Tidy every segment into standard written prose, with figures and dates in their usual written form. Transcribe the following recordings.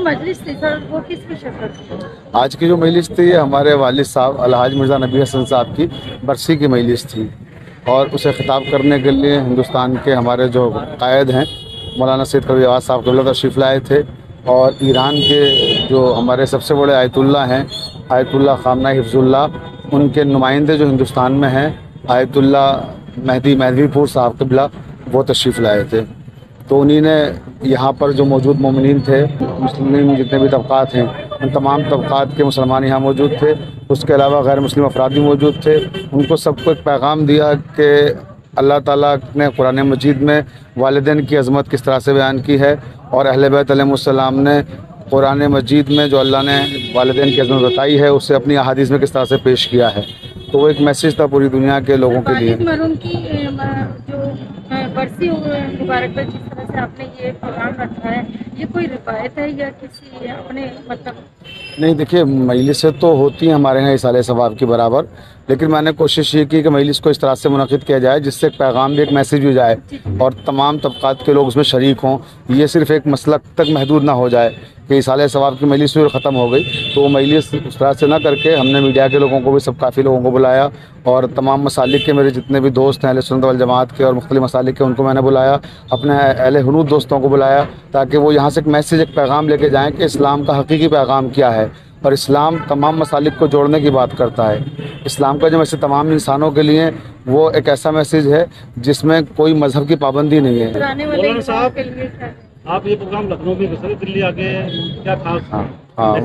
मजलिस थी सर वो किस विषय पर थी? आज की जो मजलिस थी ये हमारे वालिद साहब अलहाज मिर्ज़ा नबी हसन साहब की बरसी की मजलिस थी और उसे ख़िताब करने के लिए हिंदुस्तान के हमारे जो कायद हैं मौलाना सैयद कबीर नवाज़ साहब क़िबला तशरीफ़ लाए थे और ईरान के जो हमारे सबसे बड़े आयतुल्ला हैं आयतुल्ला ख़ामना हिफ्ज़ुल्लाह उनके नुमाइंदे जो हिंदुस्तान में हैं आयतुल्ला महदवीपुर साहब क़िबला वो तशरीफ़ लाए थे। तो उन्हीं ने यहाँ पर जो मौजूद मोमिनीन थे मुस्लिम जितने भी तबक़ात हैं उन तमाम तबक़ात के मुसलमान यहाँ मौजूद थे। उसके अलावा गैर मुस्लिम अफराद भी मौजूद थे। उनको सबको एक पैगाम दिया कि अल्लाह ताला ने कुरान मजीद में वालिदैन की अज़मत किस तरह से बयान की है और अहले बैत अलैहिमुस्सलाम ने कुरान मजीद में जो अल्लाह ने वालिदैन की अज़मत बताई है उसे अपनी अहादीस में किस तरह से पेश किया है। तो वो एक मैसेज था पूरी दुनिया के लोगों के लिए। मरहूम की जो बरसी मुबारक पर जिस तरह से आपने ये प्रोग्राम रखा है ये कोई रिवायत है या किसी अपने मतलब? नहीं, देखिए मजलिसें तो होती हैं हमारे यहाँ इसाले सवाब के बराबर, लेकिन मैंने कोशिश ये की कि मजलिस को इस तरह से मुनक़िद किया जाए जिससे एक पैगाम भी एक मैसेज भी जाए और तमाम तबक़ात के लोग उसमें शरीक हों। ये सिर्फ़ एक मसलक तक महदूद ना हो जाए कि इसाले सवाब की मजलिस फिर ख़त्म हो गई। तो वो मजलिस उस तरह से ना करके हमने मीडिया के लोगों को भी सब काफ़ी लोगों को बुलाया और तमाम मसालिक के मेरे जितने भी दोस्त हैं अहले सुन्नत वल जमात के और मुख्तलिफ़ मसालिक के उनको मैंने बुलाया, अपने अहले हुनूद दोस्तों को बुलाया ताकि वो यहाँ से एक मैसेज एक पैगाम लेके जाएँ कि इस्लाम का हकीकी पैगाम क्या है। और इस्लाम तमाम मसालिक को जोड़ने की बात करता है। इस्लाम का जो मैसेज तमाम इंसानों के लिए वो एक ऐसा मैसेज है जिसमें कोई मज़हब की पाबंदी नहीं है। मौलाना साहब आप ये प्रोग्राम लखनऊ में कर दिल्ली आके क्या खास? हाँ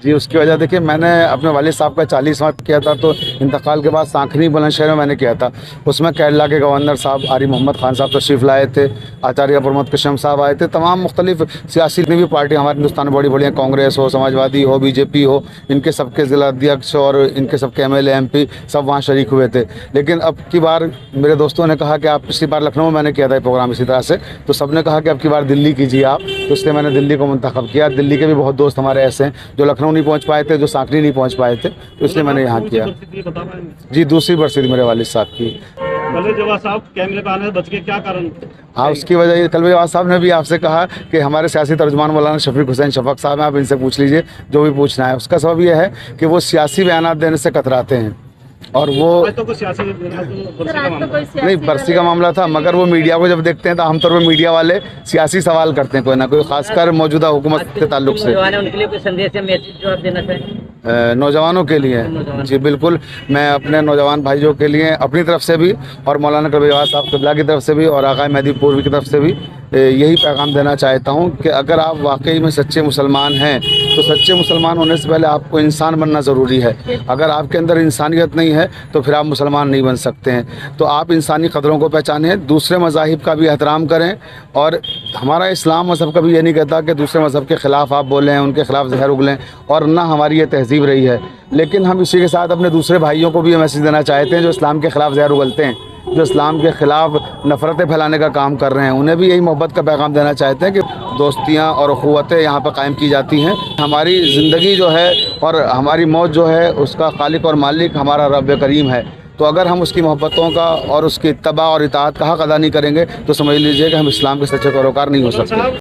जी, उसकी वजह देखिए मैंने अपने वालिद साहब का 40वां किया था तो इंतकाल के बाद सांखनी बुलंदशहर में मैंने किया था। उसमें केरला के गवर्नर साहब आरिफ मोहम्मद खान साहब तशरीफ़ लाए थे, आचार्य प्रमोद कश्यप साहब आए थे, तमाम मुख्तलिफ सियासी भी पार्टी हमारे हिंदुस्तान में बड़ी बड़ी हैं, कांग्रेस हो, समाजवादी हो, बीजेपी हो, इनके सबके ज़िला अध्यक्ष और इनके सबके MLA MP सब वहाँ शरीक हुए थे। लेकिन अब की बार मेरे दोस्तों ने कहा कि आप पिछली बार लखनऊ में मैंने किया था प्रोग्राम इसी तरह से, तो सब ने कहा कि अब की बार दिल्ली कीजिए आप, तो इसलिए मैंने दिल्ली को मुंतखब किया। दिल्ली के भी बहुत दोस्त हमारे ऐसे हैं जो लखनऊ नहीं पहुंच पाए थे, जो सांकरी नहीं पहुंच पाए थे, तो इसलिए मैंने यहाँ किया। जी, दूसरी बरसी थी मेरे वालिद साहब की। कलवे जवाब साहब कैमरे पे आने से बच के क्या कारण? हाँ, उसकी वजह ये कलवे जवाब साहब ने भी आपसे कहा कि हमारे सियासी तर्जुमान मौलाना शफीक हुसैन शफक साहब हैं, आप इनसे पूछ लीजिए जो भी पूछना है। उसका सबब यह है कि वो सियासी बयान देने से कतराते हैं और वो तो नहीं बरसी का मामला था, मगर वो मीडिया को जब देखते हैं तो आमतौर पर मीडिया वाले सियासी सवाल करते हैं कोई ना कोई, खासकर मौजूदा हुकूमत के ताल्लुक से। उनके लिए कोई संदेश या मैसेज जो आप देना चाहें? नौजवानों के लिए जी बिल्कुल, मैं अपने नौजवान भाइयों के लिए अपनी तरफ से भी और मौलाना कबीर नवाज़ साहब क़िबला की तरफ से भी और आक़ाए मेहदी पूर्वी की तरफ से भी यही पैगाम देना चाहता हूँ कि अगर आप वाकई में सच्चे मुसलमान हैं तो सच्चे मुसलमान होने से पहले आपको इंसान बनना ज़रूरी है। अगर आपके अंदर इंसानियत नहीं है तो फिर आप मुसलमान नहीं बन सकते हैं। तो आप इंसानी क़दरों को पहचानें, दूसरे मज़ाहिब का भी एहतराम करें और हमारा इस्लाम मज़हब कभी ये नहीं कहता कि दूसरे मज़हब के ख़िलाफ़ आप बोलें, उनके ख़िलाफ़ जहर उगलें, और ना हमारी ये तहज़ीब रही है। लेकिन हम इसी के साथ अपने दूसरे भाइयों को भी ये मैसेज देना चाहते हैं जो इस्लाम के ख़िलाफ़ जहर उगलते हैं, जो इस्लाम के ख़िलाफ़ नफ़रतें फैलाने का काम कर रहे हैं, उन्हें भी यही मोहब्बत का पैगाम देना चाहते हैं कि दोस्तियाँ और अख़ुवतें यहाँ पर कायम की जाती हैं। हमारी ज़िंदगी जो है और हमारी मौत जो है उसका खालिक और मालिक हमारा रब करीम है। तो अगर हम उसकी मोहब्बतों का और उसकी इत्तबा और इताअत का हक़ अदा नहीं करेंगे तो समझ लीजिए कि हम इस्लाम के सच्चे पैरोकार नहीं हो सकते।